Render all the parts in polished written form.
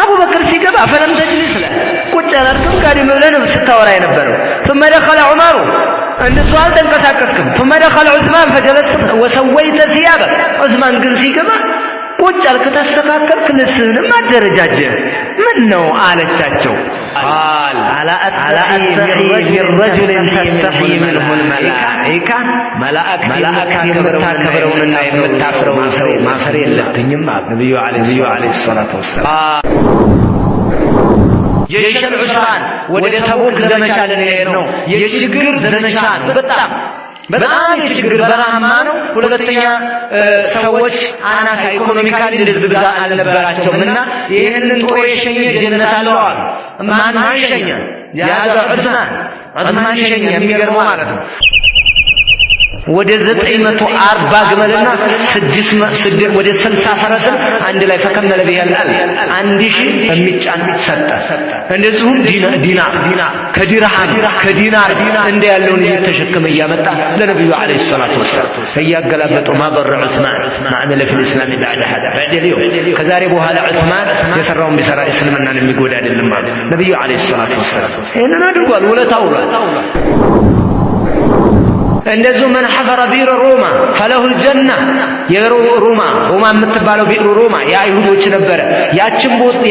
አቡ በክር ሲገባ ፈለም ተጅሊስ ለ ቁጭ አላልክም ጋዲም ብለህ ነው ስታወራ የነበረው ثم دخل عمر እንደሱ አልተንቀሳቀስክም ثم دخل عثمان فجلست وسويت ثيابك عثمان ግን ሲገባ ቁጭ አልክ ተስተካከልክ ልብስህንም አደረጃጀህ ምን ነው አለቻቸው قال على أستحي من رجل تستحي منه الملائكة ملائكة የምታከብረውንና የምታፍረውን ሰው ማፈር የለብኝም ነብዩ አለይሂ ሰላቱ ወሰላም ጀይሽ العسران ወደ ተቡክ ዘመቻ ልንሄድ ነው የችግር ዘመቻ በጣም የችግር በረሃማ ነው ሁለተኛ ሰዎች አናሳ ኢኮኖሚካሊ ለዝግዛ አልነበራቸውምና ይሄንን ጦር የሸኘ ጀነት አለው ማን ሸኘ ያዛ ዑስማን ሸኘ የሚገርመው ማለት ነው ወደ 940 ግመልና 6 ወደ 60 ፈረስን አንድ ላይ ፈከመለ ቢያላል 1000 የሚጫን ሰጠ እንደዚሁም ከዲናር እንደ ያለውን እየተሸከመ ያመጣ ለነብዩ አለይሂ ሰላቱ ወሰለም ያገላበጠው ማበረ ዑስማን ማዕመለ في الاسلام بعد هذا بعد اليوم ከዛሬ በኋላ ዑስማን የሰራውን ቢሰራ እስልምናን የሚጎዳ አይደለም ማለት ነብዩ አለይሂ ሰላቱ ወሰለም ይሄንን አድርጓል ወለታው እንደዚሁ من حفر بئر روما فله الجنة የሮማ የምትባለው ቢئر روما የአይሁዶች ነበረ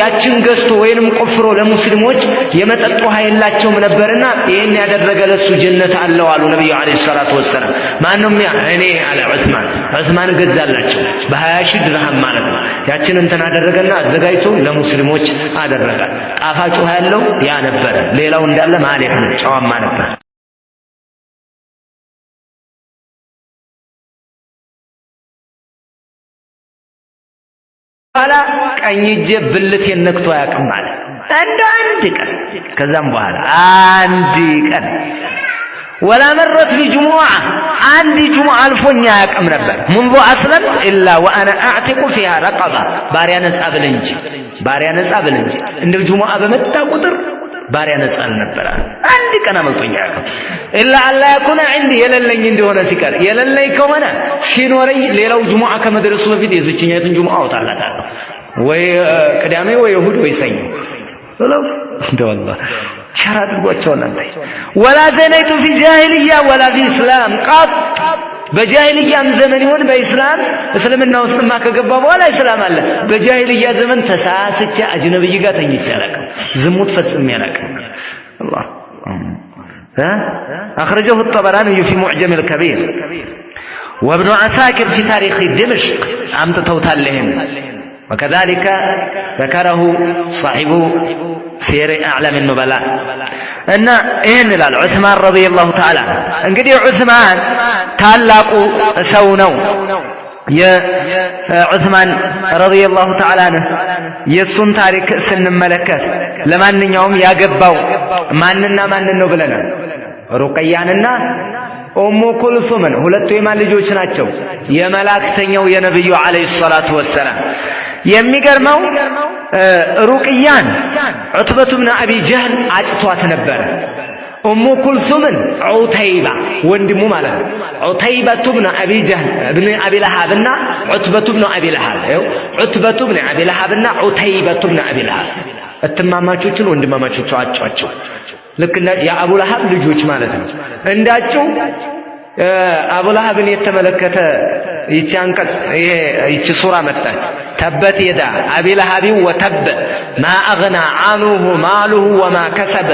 ያችን ገዝቶ ወይንም ቆፍሮ ለሙስሊሞች የመጠጥ ውሃ የላቸውም ነበርና ይሄን ያደረገ ለሱ ጀነት አለው አሉ ነብዩ አለይሂ ሰላቱ ወሰለም ማንንም እኔ አለ ዑስማን ገዛላቸው በ20000 ድርሃም ማለት ነው ያችን እንትን አደረገና አዘጋጅቶ ለሙስሊሞች አደረገ ጣፋጭ ውሃ ያለው ያ ነበረ ሌላው እንዳለ ማለት ነው ጨዋማ ነበር በኋላ ቀኝ እጄ ብልት የነክቶ ያቀም ማለት እንደ አንድ ቀን ከዛም በኋላ አንድ ቀን ولا مرت بجمعة عندي جمعة الفنيا ያቀም ነበር منذ أسلم إلا وأنا أعتق فيها رقبة ባሪያ ነጻ ብለንጂ እንደ ጁሙአ በመጣ ቁጥር ባሪያ ነጻ ነበር አንድ ቀን አመልጦኛ ያቀም إلا الله يكون عندي የለለኝ እንደሆነ ሲቀር የለለኝ ከሆነ ሲኖረኝ ሌላው ጁሙአ ከመድረሱ በፊት የዚህኛቱን ጁሙአ አውጣላታለሁ ወይ ቅዳሜ ወይ እሁድ ወይ ሰኞ ወላው እንደዋላ ሸራ አድርጓቸውና ولا زنيت في جاهلية ولا في إسلام قط በጃሂልያም ዘመን ይሁን በእስላም እስልምና ውስጥማ ከገባ በኋላ እስላም አለ በጃሂልያ ዘመን ተሳስቼ አጅነብይ ጋር ተኝቼ አላውቅም ዝሙት ፈጽሜ አላውቅም الله أخرجه الطبراني في معجم الكبير وابن عساكر في تاريخ دمشق أمتتوتال لهم وكذلك ذكره صاحب سير أعلام النبلاء أن إهن عثمان رضي الله تعالى انقدي عثمان ታላቁ ሰው ነው የዑስማን ረዲየላሁ ተዓላ عنه የሱን ታሪክ ስንመለከት ለማንኛውም ያገባው ማንና ማን ነው ብለናል ሩቀያንና ኡሙ ኩልሱምን ሁለቱ የማን ልጆች ናቸው የመላእክተኛው የነብዩ አለይሂ ሰላቱ ወሰላም የሚገርመው ሩቀያን ዑትበቱ ብን አቢ ጀህል አጭቷት ነበር ኡሙ ኩልሱምን ዑተይባ ወንድሙ ማለት ነው ዑተይበቱ ብን አቢ ጀህል ابن አቢ ለሃብና ዑትበቱ ብን አቢ ለሃብ ዑትበቱ ብን አቢ ለሃብና ዑተይበቱ ብን አቢ ለሃብ እትማማቾችን ወንድማማቾቹ አጫቸው ልክ የአቡ ለሃብ ልጆች ማለት ነው እንዳቸው አቡ ለሃብን የተመለከተ ይቺ አንቀጽ ይቺ ሱራ መጣች تبت يدا أبي لهب وتب ما أغنى عنه ماله وما كسب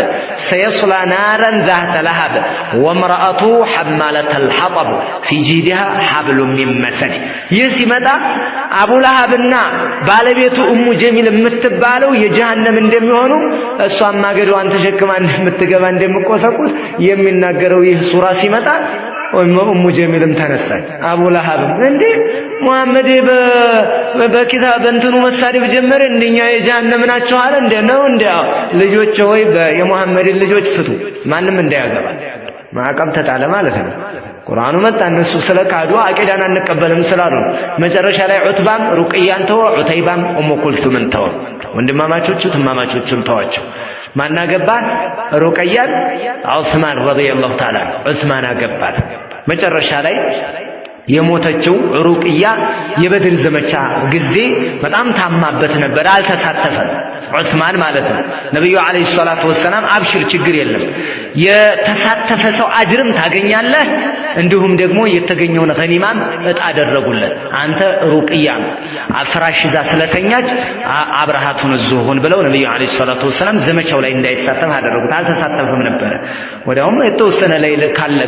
سيصلى نارا ذات لهب وامرأته حمالة الحطب في جيدها حبل من مسد يسي متى أبو لهبنا بالبيت أم جميل متبالو يجهنم እንደሚሆኑ እሷም ማገዷን ተሸክማ እንደምትገባ እንደምቆሰቁስ የሚናገረው ይህ ሱራ ሲመጣ ኡሙ ጀሚልም ተነሳች አቡ ለሃብ እንዴ ሙሐመድ በኪታብ እንትኑ መሳደብ ጀመረ እንደኛ የጀሃነም ናቸው አለ እንደ ነው እንደ ልጆች ወይ የሙሐመድ ልጆች ፍቱ ማንም እንዳያገባ ማዕቀብ ተጣለ ማለት ነው ቁርአኑ መጣ እነሱ ስለካዱ አቂዳን አንቀበልም ስላሉ መጨረሻ ላይ ዑትባም ሩቅያን ተወ ዑተይባም ኡሙ ኩልሱምን ተወ ወንድማማቾቹ ትማማቾቹን ተዋቸው ማን አገባት ሩቅያን ዑስማን ረዲየላሁ ተዓላ ዑስማን አገባት መጨረሻ ላይ የሞተችው ሩቅያ የበድር ዘመቻ ጊዜ በጣም ታማበት ነበር አልተሳተፈም ዑስማን ማለት ነው ነብዩ አለይሂ ሰላቱ ወሰለም አብሽር ችግር የለም የተሳተፈ ሰው አጅርም ታገኛለህ እንዲሁም ደግሞ የተገኘውን ገኒማም እጣ አደረጉለት አንተ ሩቅያ አፍራሽ ይዛ ስለተኛች አብራሃቱን ዙሁን ብለው ነብዩ አለይሂ ሰላቱ ወሰለም ዘመቻው ላይ እንዳይሳተፍ አደረጉት አልተሳተፈም ነበር ወዲያውም የተወሰነ ላይ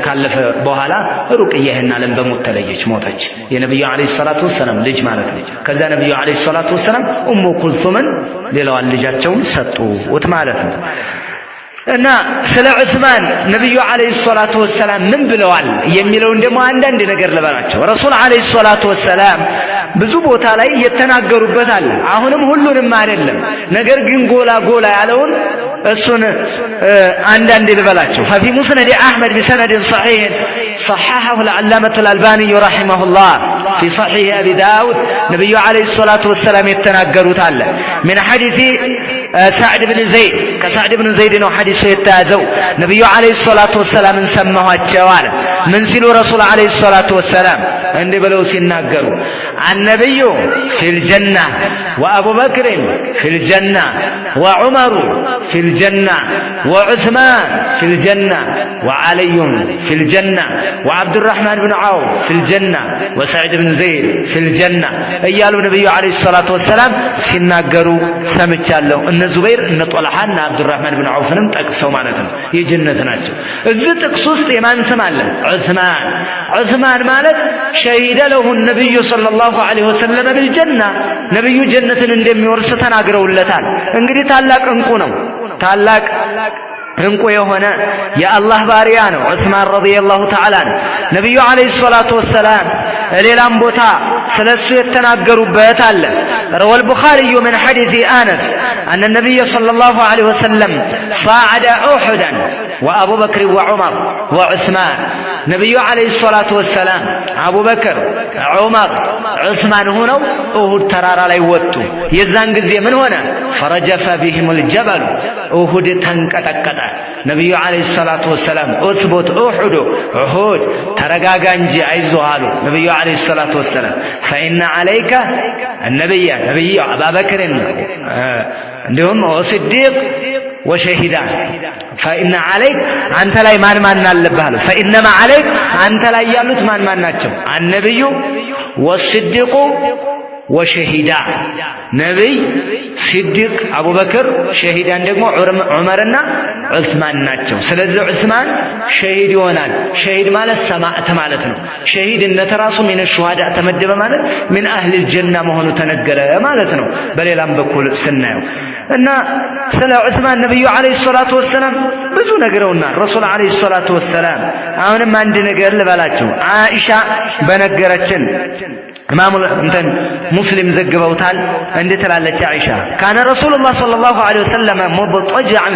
ካለፈ በኋላ ሩቅያህና ዓለም በሞት ተለየች ሞተች የነብዩ አለይሂ ሰላቱ ወሰለም ልጅ ማለት ነው ከዛ ነብዩ አለይሂ ሰላቱ ወሰለም ኡሙ ኩልሱምን ሌላዋን ልጃቸውን ሰጡት ማለት ነው እና ስለ ዑስማን ነብዩ አለይሂ ሰላቱ ወሰለም ምን ብለዋል የሚለውን ደግሞ አንዳንድ ነገር ልበላቸው ረሱል አለይሂ ሰላቱ ወሰለም ብዙ ቦታ ላይ የተናገሩበት አለ አሁንም ሁሉንም አይደለም ነገር ግን ጎላ ያለውን እሱን አንዳንድ ልበላቸው ففي مسند احمد بسند صحيح صححه العلامة الألباني رحمه الله في صحيح ابي داود نبي عليه الصلاة والسلام يتناقروا تعالى من حديث سعد بن زيد كسعد بن زيد ነው ሐዲሱ የተያዘው ነብዩ አለይሂ ሰላቱ ወሰለም ሰማኋቸው አለ ምን ሲሉ ረሱል አለይሂ ሰላቱ ወሰለም እንዲህ ብለው ሲናገሩ النبي في الجنة وأبو بكر في الجنة وعمر في الجنة وعثمان في الجنة وعلي في الجنة وعبد الرحمن بن عوف في الجنة وسعد بن زيد في الجنة እያሉ ነብዩ አለይሂ ሰላቱ ወሰለም ሲናገሩ ሰምቻለሁ እነ ዙበይር እነ ጦልሃና አብዱራህማን ብን አውፍንም ጠቅሰው ማለት ነው የጀነት ናቸው እዚህ ጥቅስ ውስጥ የማን ስም አለ ዑስማን ማለት ሸሂደ ለሁ ነብዩ ሰለላሁ ዐለይሂ ወሰለም بالجنة ነብዩ ጀነትን እንደሚወርስ ተናግረውለታል እንግዲህ ታላቅ እንቁ ነው ታላቅ እንቁ የሆነ የአላህ ባሪያ ነው ዑስማን ረዲየላሁ ተዓላ ነብዩ አለይሂ ሰላቱ ወሰለም ሌላም ቦታ ስለሱ የተናገሩበት አለ روى البخاري من حديث أنس أن النبي صلى الله عليه وسلم صعد أحدا وأبو بكر وعمر وعثمان نبي عليه الصلاة والسلام أبو بكر عمر عثمان هنا أهد ترارا ليوتو يزان قزي من هنا فرجف بهم الجبل أهد تنكتكتا نبي عليه الصلاة والسلام أثبت أحد عهود ترقاقا انجي عيزوهالو نبي عليه الصلاة والسلام فإن عليك النبي أبا بكر عندهم وصديق وشهدان فإن عليك أنت لا ما نالبهالو فإنما عليك أنت لا يالوت ما ناتشو النبي والصديق وشهدان نبي صديق أبو بكر شهدان دقمو عمرنا عثمان ناتشو سلزو عثمان شهيد يونان شهيد مال السماء تمالتنا شهيد النتراس من الشهداء تمدب مالت من أهل الجنة مهنو تنقر مالتنا بل يلام بكل سنة إن سلا عثمان النبي عليه الصلاة والسلام بزو نقرونا الرسول عليه الصلاة والسلام أولا ما عندنا نقر لبلاتشو عائشة بنقرتشن إمام مسلم زقبوتال عند تلالة عائشة كان رسول الله صلى الله عليه وسلم مضطجعا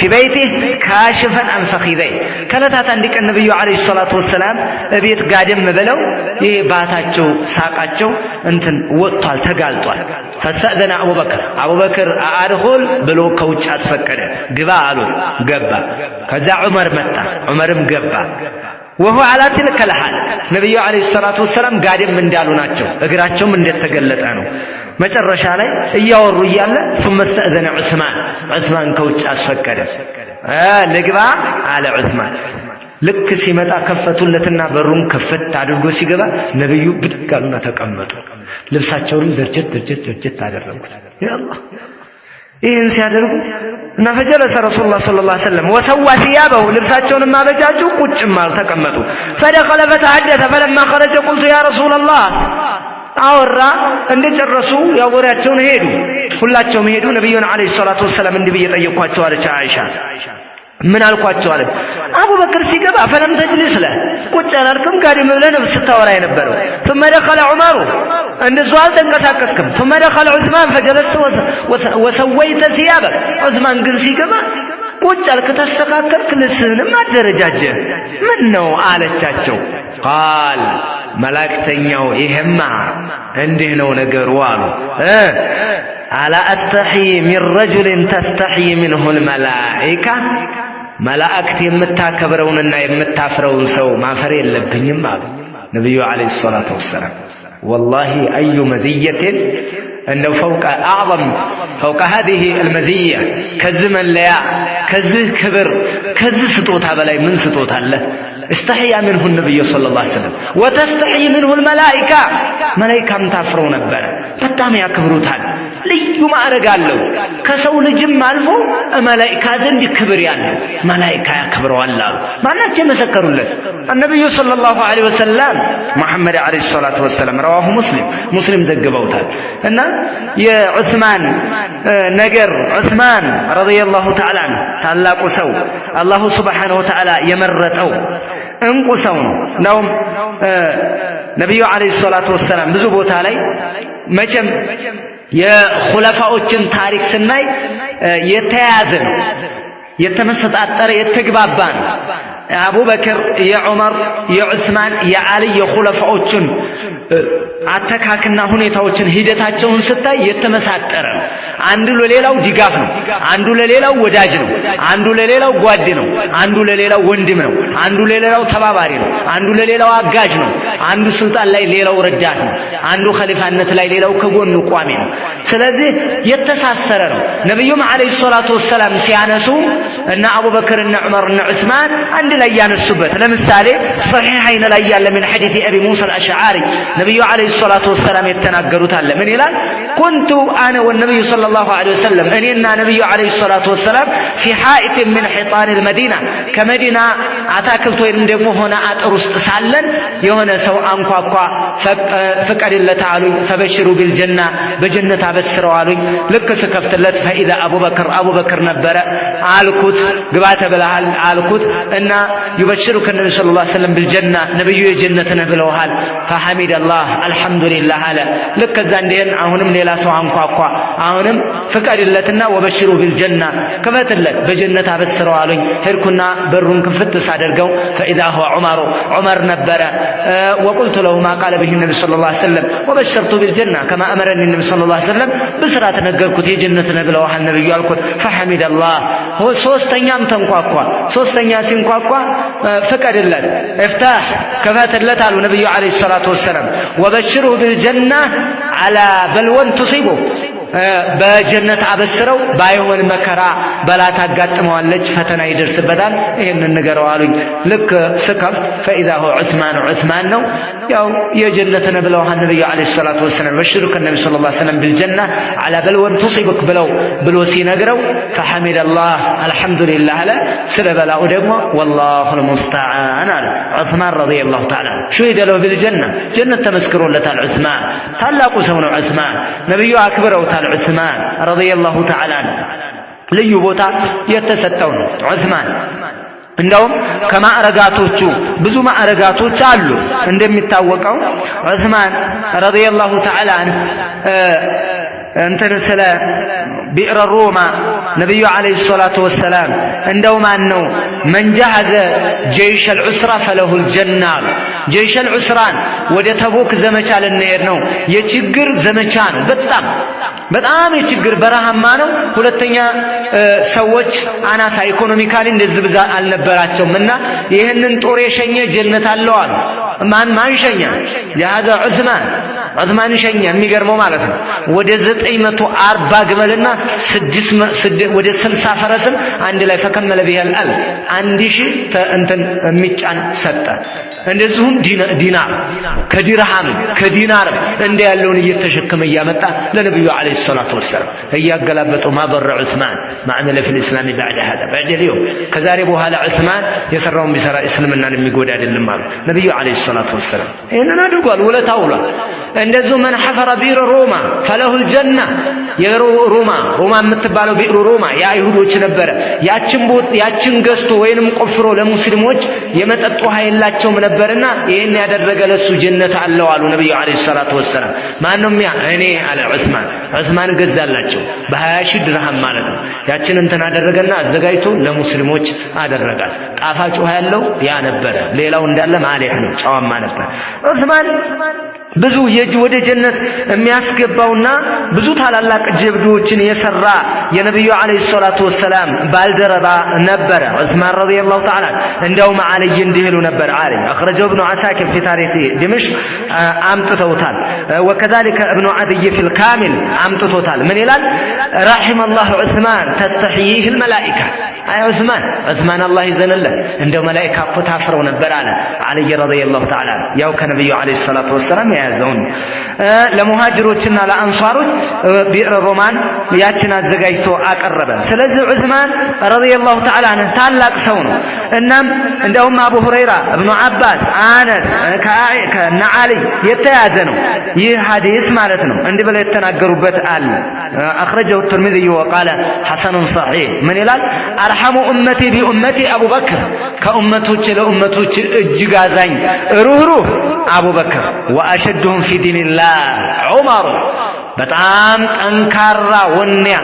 في بيته كاشفا عن فخذيه كانت عندك النبي عليه الصلاة والسلام بيت قادم بلو يباتاتشو ساقاتشو انتن وطال تقالطوال فاستأذن أبو بكر أدخل بلو كوتش أسفكر قبالو قبا كذا عمر مقبا وهو على تلك الحال نبي عليه الصلاة والسلام قادم من دالو ناتشو اقراتشو من ديت تقلت عنه መጨረሻ ላይ እያወሩ እያለ ثم استأذن عثمان كوچ አስፈቀደ ልግባ አለ ዑስማን ልክ ሲመጣ ከፈቱለትና በሩን ከፈት አድርጎ ሲገባ ነብዩ ብድግ አሉና ተቀመጡ ልብሳቸውንም ዘርጀት አደረጉት ያ አላህ ይህን ሲያደርጉ እና ፈጀለሰ ረሱላህ ሰለላሁ ዐለይሂ ወሰለም ወሰዋ ثيابه ልብሳቸውንም አበጃጁ ቁጭም አሉ ተቀመጡ فدخل فتحدث فلما خرج قلت يا رسول الله አወራ እንደጨረሱ ያወራቸውን ሄዱ ሁላቸውም ሄዱ ነብዩን አለይሂ ሰላቱ ወሰለም እንዲህ እየጠየቋቸው አለች አይሻ ምን አልኳቸው አለ አቡበክር ሲገባ ፈለም ተጅልስ ለ ቁጭ አላልክም ጋድም ብለህ ነው ስታወራ የነበረው ثم دخل عمر እንደዚሁ አልተንቀሳቀስክም ثم دخل عثمان فجلست وسويت ثيابك عثمان ግን ሲገባ ቁጭ አልክ ተስተካከልክ ልብስህንም አደረጃጀ ምን ነው አለቻቸው قال መላእክተኛው ይሄማ እንዲህ ነው ነገሩ አሉ አላ አስተሒ ሚን ረጁልን ተስተሒ ሚንሁ الملائكة መላእክት የምታከብረውንና የምታፍረውን ሰው ማፈር የለብኝም አሉ ነብዩ አለይሂ ሰላቱ ወሰላም والله أي مزية أنه فوق هذه المزية كزمن ليا كزه كبر كزه سطوتها بلاي من سطوتها الله استحيا منه النبي صلى الله عليه وسلم وتستحي منه الملائكة ملائكة متافرون بنا በጣም ያከብሩታል ልዩ ማዕረግ አለው ከሰው ልጅም አልፎ መላእክት ዘንድ ክብር ያለው መላእክት ያከብረዋል ማናቸው መሰከሩለት النبي صلى الله عليه وسلم محمد عليه الصلاه والسلام رواه مسلم ዘግበውታል እና የዑስማን ነገር ዑስማን رضي الله تعالى عنه ታላቁ ሰው አላሁ Subhanahu Wa Ta'ala የመረጠው እንቁ ሰው ነው ነብዩ አለይሂ ሰላቱ ወሰለም ብዙ ቦታ ላይ መቼም የኹለፋዎችን ታሪክ ስናይ የተያያዘ ነው የተመሰጣጠረ የተግባባ ነው አቡበክር የዑመር የዑስማን የዓሊ የኹለፋዎችን አተካክና ሁኔታዎችን ሂደታቸውን ስታይ የተመሳጠረ ነው አንዱ ለሌላው ድጋፍ ነው አንዱ ለሌላው ወዳጅ ነው አንዱ ለሌላው ጓድ ነው አንዱ ለሌላው ወንድም ነው አንዱ ለሌላው ተባባሪ ነው አንዱ ለሌላው አጋዥ ነው አንዱ ስልጣን ላይ ሌላው ረዳት ነው አንዱ ኸሊፋነት ላይ ሌላው ከጎኑ ቋሚ ነው ስለዚህ የተሳሰረ ነው ነብዩም አለይሂ ሰላቱ ወሰለም ሲያነሱ እና አቡበክር እና ዑመር እና ዑስማን አንድ ላይ ያነሱበት ለምሳሌ ሶሒሐይን ላይ ያለ من حديث ابي موسى الاشعري ነብዩ አለይሂ ሰላቱ ወሰለም የተናገሩት አለ ምን ይላል كنت انا والنبي صلى الله عليه وسلم እኔና ነብዩ አለይሂ ሰላቱ ወሰለም في حائط من حيطان المدينه ከመዲና አታክልት ወይም ደግሞ ሆነ አጥር ውስጥ ሳለን የሆነ ሰው አንኳኳ ፈቀድለት አሉኝ فبشروا بالجنه በጀነት አበስረው አሉኝ ልክ ስከፍትለት فاذا አቡበክር ነበረ አልኩት ግባ ተብለሃል አልኩት እና يبشرك النبي صلى الله عليه وسلم بالجنه ነብዩ የጀነት ነው ብለውሃል فحمد الله الحمد لله አለ ልክ ዘንዴን አሁንም ሌላ ሰው አንኳኳ አሁንም ፈቀድለትና وبشروا بالجنه ከፈትለት በጀነት አበስረው አሉኝ ሄድኩና በሩን ክፍት ሳደርገው فاذا هو عمر ነበረ وقلت له ما قال به النبي صلى الله عليه وسلم وبشرت بالجنه كما امرني النبي صلى الله عليه وسلم بسرات ነገርኩት የጀነት ነው ብለውሃል ነብዩ አልኩት فحمد الله هو ሶስተኛም ተንኳኳ ሶስተኛ ሲንኳኳ ፈቀድለት افتح ከፈትለት አሉ ነብዩ አለይሂ ሰላቱ ወሰለም وبشره بالجنه على بلوى تصيبه በጀነት አበስረው ባይሆን መከራ በላት አጋጥመዋለች ፈተና ይደርስበታል ይሄንን ነገረው አሉኝ ልክ ስከፍት فاذا هو عثمان ነው ያው የጀነት ነው ብለው ነብዩ አለይሂ ሰላቱ ወሰለም በሽሩከ ነብዩ ሰለላሁ ዐለይሂ ወሰለም بالجنه على بلوى تصيبك ብሎ ሲነግረው فحمد الله الحمد لله አለ ስለበላው ደግሞ والله المستعان አለ عثمان رضي الله تعالى شهد له بالجنه ጀነት ተመስክሮለታል عثمان ታላቁ ሰው ነው عثمان ነብዩ አክብረው عثمان رضي الله تعالى عنه ልዩ ቦታ የተሰጠው ነው عثمان እንደውም ከማዕረጋቶቹ ብዙ ማዕረጋቶች አሉ እንደሚታወቀው عثمان رضي الله تعالى عنه እንትን ስለ ቢዕር ሮማ ነብዩ አለይሂ ሰላቱ ወሰለም እንደው ማን ነው መንጃዘ ጀይሽ العسرة فله الجنة ጀይሽ العسራን ወደ ተቡክ ዘመቻ ልንሄድ ነው የችግር ዘመቻ ነው በጣም የችግር በረሃማ ነው ሁለተኛ ሰዎች አናሳ ኢኮኖሚካሊ እንደዚህ ብዛ አልነበራቸውምና ይሄንን ጦር የሸኘ ጀነት አለው አሉ ማን ሸኛ ያዛ ዑስማን ሸኛ የሚገርመው ማለት ነው ወደ 940 ግመልና 6 ወደ 60 ፈረስን አንድ ላይ ፈከመለ ቢያል 1000 እንትን የሚጫን ሰጠ እንደዚሁም ዲናር ከዲናር እንደ ያለውን እየተሸከመ ያመጣ ለነብዩ አለይሂ ሰላቱ ወሰለም እያገላበጠው ማበረ ዑስማን ማዕመለ في الاسلام بعد هذا بعد اليوم ከዛሬ በኋላ ዑስማን የሰራውን ቢሰራ እስልምናን የሚጎዳ አይደለም ማለት ነብዩ አለይሂ ሰላቱ ወሰለም ይሄንን አድርጓል ወለታውላ እንደዚሁ من حفر بئر روما فله الجنه የሮማ የምትባለው ቢዕሩ ሮማ የአይሁዶች ነበረ ያችን ገዝቶ ወይንም ቆፍሮ ለሙስሊሞች የመጠጥ ውሃ የላቸውም ነበርና ይሄን ያደረገ ለሱ ጀነት አለው አሉ ነብዩ አለይሂ ሰላቱ ወሰለም ማንንም እኔ አለ ዑስማን ገዛላቸው በ20,000 ድርሃም ማለት ነው ያችን እንትን አደረገና አዘጋጅቶ ለሙስሊሞች አደረጋል ጣፋጭ ውሃ ያለው ያ ነበረ ሌላው እንዳለ ማለህ ነው ጨዋማ ነበር ዑስማን ብዙ ወደ ጀነት የሚያስገባውና ብዙ ታላላቅ ጀብዶችን የሰራ የነብዩ አለይሂ ሰላቱ ወሰላም ባልደረባ ነበር ዑስማን ረዲየላሁ ተዓላ እንደውም አለይ እንዲሉ ነበር አለይ اخرجه ابن عساكر في تاريخ دمشق አምጥተውታል وكذلك ابن عدي في الكامل አምጥተውታል ምን ይላል رحم الله عثمان تستحييه الملائكه አይ ዑስማን አላህ ይዘንለት እንደው መላእክት እኮ ታፍረው ነበር አለ አለይ ረዲየላሁ ተዓላ ያው ከነብዩ አለይሂ ሰላቱ ወሰላም ያዘውን ለሙሃጅሮችና ለአንሷሮች ቢዕር ሮማን ያችን አዘጋጅቶ አቀረበ ስለዚህ ዑስማን ረዲየላሁ ተዓላ ታላቅ ሰው ነው እናም እንደውም አቡ ሁረይራ ኢብኑ አባስ አነስ ከነ አሊ የተያዘ ነው ይህ ሐዲስ ማለት ነው እንዲህ ብለው የተናገሩበት አለ اخرجه الترمذي وقال حسن صحيح من ይላል ارحم امتي بامتي ابو بكر ከኡመቶች ለኡመቶች እጅግ አዛኝ ሩህሩህ አቡበክር واشدهم في دين الله عمر በጣም ጠንካራ ወንያ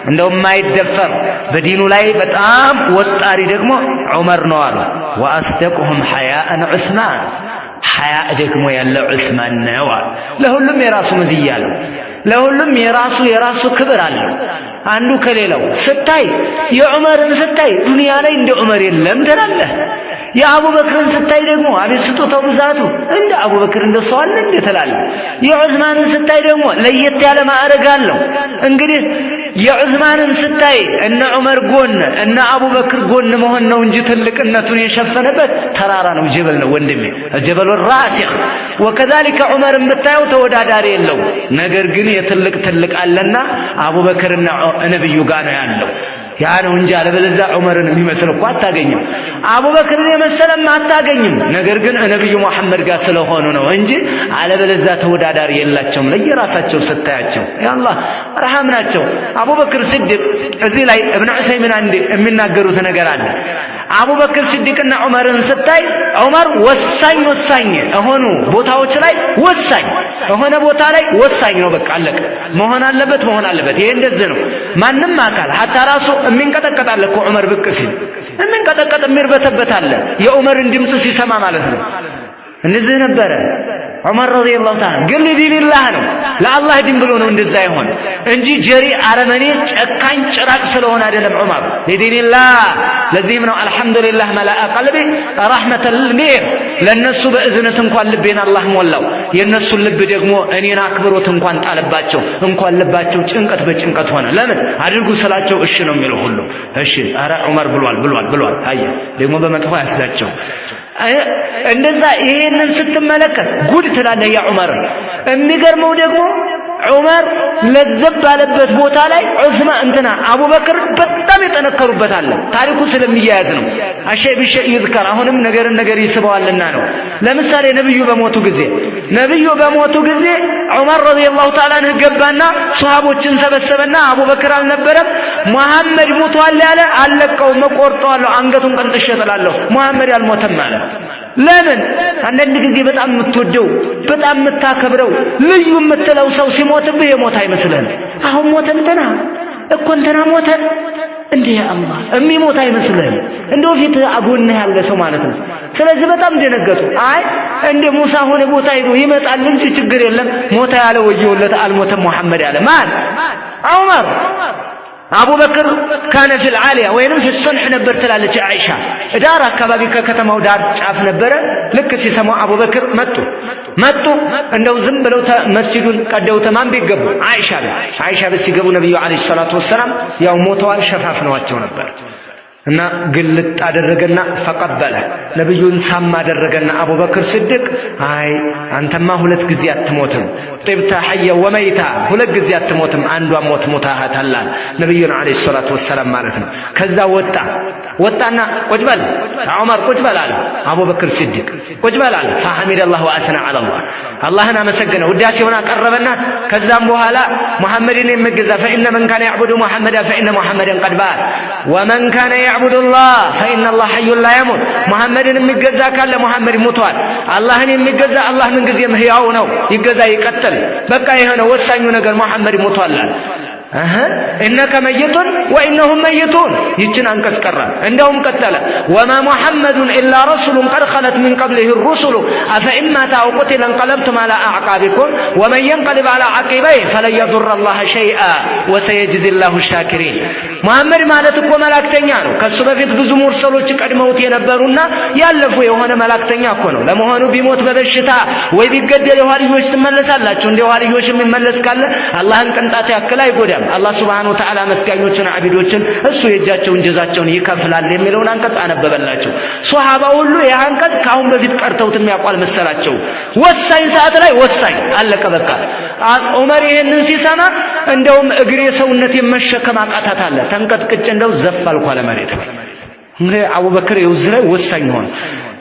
እንደው ማይደፈር በዲኑ ላይ በጣም ወጣሪ ደግሞ ዑመር ነው አሉ واصدقهم حياء عثمان حياء ደግሞ ያለው ዑስማን ነው ለሁሉም የራሱ መዝያ አለው ለሁሉም የራሱ ክብር አለው አንዱ ከሌላው ስታይ የዑመርን ስታይ ዱንያ ላይ እንደ ዑመር የለም ትላለህ የአቡበክርን ስታይ ደግሞ አቤት ስጦታው ብዛቱ እንደ አቡበክር እንደሰው አለ እንደ ትላለህ የዑስማንን ስታይ ደግሞ ለየት ያለ ማዕረግ አለው እንግዲህ የዑስማንን ስታይ እነ ዑመር ጎን እነ አቡበክር ጎን መሆን ነው እንጂ ትልቅነቱን የሸፈነበት ተራራ ነው ጀበል ነው ወንድሜ ጀበሉ ራሲኽ وكذلك ዑመር የምታየው ተወዳዳሪ የለው ነገር ግን የትልቅ አለና አቡበክርና ነብዩ ጋር ነው ያለው ያ ነው እንጂ አለበለዚያ ዑመርን የሚመስል እኮ አታገኝም አቡበክርን የመሰለም አታገኝም ነገር ግን ነብዩ መሐመድ ጋር ስለሆኑ ነው እንጂ አለበለዚያ ተወዳዳሪ የላቸውም ለየራሳቸው ስታያቸው ያአላህ ረሃም ናቸው አቡበክር ሲዲቅ እዚህ ላይ ኢብኑ ዑሰይሚን አንድ የሚናገሩት ነገር አለ አቡበክር ሲዲቅና ዑመርን ስታይ ዑመር ወሳኝ ሆኑ ቦታዎች ላይ ወሳኝ ሆነ ቦታ ላይ ወሳኝ ነው በቃ አለቀ መሆን አለበት ይሄ እንደዚህ ነው ማንንም አካል hatta ራሱ የሚንቀጠቀጥ አለ እኮ ዑመር ብቅ ሲል የሚንቀጠቀጥ የሚርበተበት አለ የዑመርን ድምጽ ሲሰማ ማለት ነው እንደዚህ ነበረ ዑመር ረዲየላሁ ተዓላ ግን ዲንላህ ነው ለአላህ ዲን ብሎ ነው እንደዛ ይሆን እንጂ ጀሪ አረመኔ ጨካኝ ጭራቅ ስለሆነ አይደለም ዑመር ለዲንላህ ለዚህም ነው አልহামዱሊላህ መላአ ቀልቢ ረህመተል ሊልሚር ለነሱ በእዝነት እንኳን ልቤን አላህ ሞላው የነሱ ልብ ደግሞ እኔን አክብሮት እንኳን ጣለባቸው እንኳን ልባቸው ጭንቀት በጭንቀት ሆነ ለምን አድርጉ ስላቸው እሺ ነው የሚለው ሁሉ እሺ አረ ዑመር ብሏል አየ ደግሞ በመጥፎ ያስዛቸው እንደዛ ይሄንን ስትመለከት ጉድ ትላለህ ያ ዑመር የሚገርመው ደግሞ ዑመር ለዘብ ባለበት ቦታ ላይ ዑስማን እንትና አቡበክር በጣም የጠነከሩበት አለ ታሪኩ ስለሚያያዝ ነው አሸይ ቢሸይ ይذكر አሁንም ነገር ይስበዋልና ነው ለምሳሌ ነብዩ በሞቱ ጊዜ ዑመር ረዲየላሁ ተዓላ ገባና ሱሐቦችን ሰበሰበና አቡበክር አልነበረም መሐመድ ሞቷል ያለ አለቀው መቆርጠዋለሁ አንገቱን ቀንጥሼ እጥላለሁ መሐመድ ያልሞተም ማለት ለምን አንድ ጊዜ በጣም የምትወደው በጣም የምታከብረው ልዩ የምትለው ሰው ሲሞትብህ የሞት አይመስልህም አሁን ሞተ እንትና ሞተ እንዴ አላህ የሚሞት አይመስልህም እንደው ፊት አጎንህ ያለ ሰው ማለት ነው ስለዚህ በጣም ደነገጡ አይ እንደ ሙሳ ሆነ ቦታ ይመጣል እንጂ ችግር የለም ሞታ ያለ ወየውለት አልሞተም መሐመድ ያለ ማን ዑመር አቡበክር ካነ ፊል ዓሊያ ወይንም في الصنح ነበር ትላለች አይሻ ዳር አካባቢ ከከተማው ዳር ጫፍ ነበረ ልክ ሲሰማው አቡበክር መጡ እንደው ዝም ብለው መስጂዱን ቀደው ተማም ቢገቡ አይሻ ሲገቡ ነብዩ አለይሂ ሰላቱ ወሰለም ያው ሞተዋል ሸፋፍነዋቸው ነበር እና ግልጥ አደረገና ፈቀበለ ነብዩን ሳማ አደረገና አቡበክር ሲዲቅ አይ አንተማ ሁለት ጊዜ አትሞትም ጥብታ ሐየ ወመይታ ሁለት ጊዜ አትሞትም አንዷ ሞታሃታል ነብዩን አለይሂ ሰላቱ ወሰለም ማለት ነው ከዛ ወጣና ቁጭ በል ዑመር ቁጭ በል አለ አቡበክር ሲዲቅ ቁጭ በል አለ ፈሐሚደላሁ ወአስና ዐላ አላህን አመሰገነ ውዳሴውን አቀረበና ከዛም በኋላ ሙሐመድን የሚገዛ فإن من كان يعبد محمدا فإن محمدا قد بات ومن كان يعبد الله فإن الله حي لا يموت محمدን የሚገዛ ካለ ሙሐመድ ሞቷል አላህን የሚገዛ አላህ ምን ጊዜም ሕያው ነው ይገዛ ይቀጥል በቃ ይሄ ነው ወሳኙ ነገር ሙሐመድ ሞቷል إنك ميت وإنهم ميتون يجن أنكس كرا عندهم قتلا وما محمد إلا رسول قد خلت من قبله الرسل أفإن مات أو قتل انقلبتم على أعقابكم ومن ينقلب على عقبيه فلن يضر الله شيئا وسيجزي الله الشاكرين محمد ማለትኮ መላእክተኛ ነው ከሱ በፊት ብዙ ሙርሰሎች ቀድመውት የነበሩና ያለፉ የሆነ መላእክተኛ እኮ ነው ለመሆኑ ቢሞት በበሽታ ወይ ቢገደል የዋልዮች ትመለሳላችሁ እንደ ዋልዮች የሚመለስ ካለ አላህን ቅንጣት ያክል አይጎዳም አላህ Subhanahu Wa Ta'ala መስጋኞችን አቢዶችን እሱ የጃቸውን ጀዛቸውን ይከፍላል የሚለውን አንቀጽ አነበበላቸው ሱሐባ ሁሉ ያንቀጽ ካሁን በፊት ቀርተውት የሚያቋል መሰላቸው ወሳኝ ሰዓት ላይ ወሳኝ አለቀ በቃ ዑመር ይሄንን ሲሰማ እንደውም እግሬ ሰውነት የመሸከም አቃታት አለ ተንቀጥቅጭ እንደው ዘፋልኩ አለ መሬት እንግዲህ አቡበክር ይውዝለ ወሳኝ ሆነ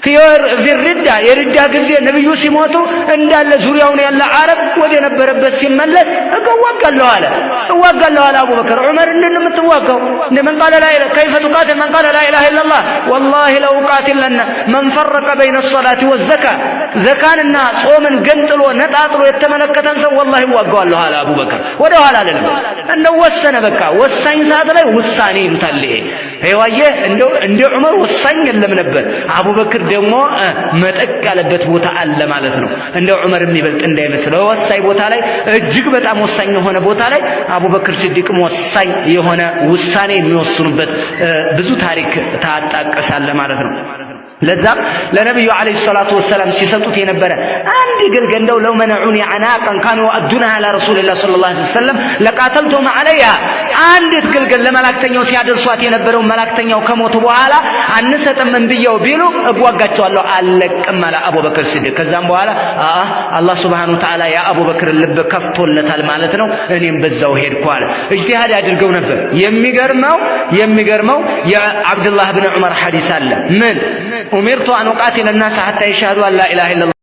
ፊርዳ የርዳ ጊዜ ነብዩ ሲሞቱ እንዳለ ዙሪያውን ያለ አረብ ወደ ነበረበት ሲመለስ እዋጋለሁ አለ አቡበክር ዑመር እንደምትዋጋው ለምን قال لا اله كيف تقاتل من قال لا اله الا الله والله لو قاتلنا من فرق بين الصلاه والزكاه ዘካንና ጾምን ገንጥሎ ነጣጥሎ የተመለከተን ሰው والله ይዋጋዋለሁ አለ አቡበክር ወደ ኋላ አይደለም እንደው ወሰነ በቃ ወሳኝ ሰዓት ላይ ውሳኔ ይምታል ይሄ እንደ ዑመር ወሳኝ የለም ነበር አቡበክር ደግሞ መጠቅ ያለበት ቦታ አለ ማለት ነው እንደ ዑመር የሚበልጥ እንዳይመስለው ወሳኝ ቦታ ላይ እጅግ በጣም ወሳኝ የሆነ ቦታ ላይ አቡበክር ሲዲቅ ወሳኝ የሆነ ውሳኔ የሚወስኑበት ብዙ ታሪክ ታጣቀሳለ ማለት ነው ለዛም ለነብዩ አለይሂ ሰላቱ ወሰለም ሲሰጡት የነበረ አንድ ግልገል እንደው ለው መነዑኒ አናቀን ካኑ አዱና አለ ረሱላህ ሰለላሁ ዐለይሂ ወሰለም ለቃተልቱም አለያ አንድ ግልገል ለመላእክተኛው ሲያደርሷት የነበረው መላእክተኛው ከሞቱ በኋላ አንሰጥም እንብየው ቢሉ እጓጋቸዋለሁ አለቅም አለ አቡበክር ሲዲቅ ከዛም በኋላ አላህ Subhanahu Wa Ta'ala ያ አቡበክር ልብ ከፍቶለታል ማለት ነው እኔም በዛው ሄድኩ አለ ኢጅቲሃድ ያድርገው ነበር የሚገርመው የአብዱላህ ኢብኑ ዑመር ሐዲስ አለ ምን أمرت أن أقاتل الناس حتى يشهدوا أن لا إله إلا الله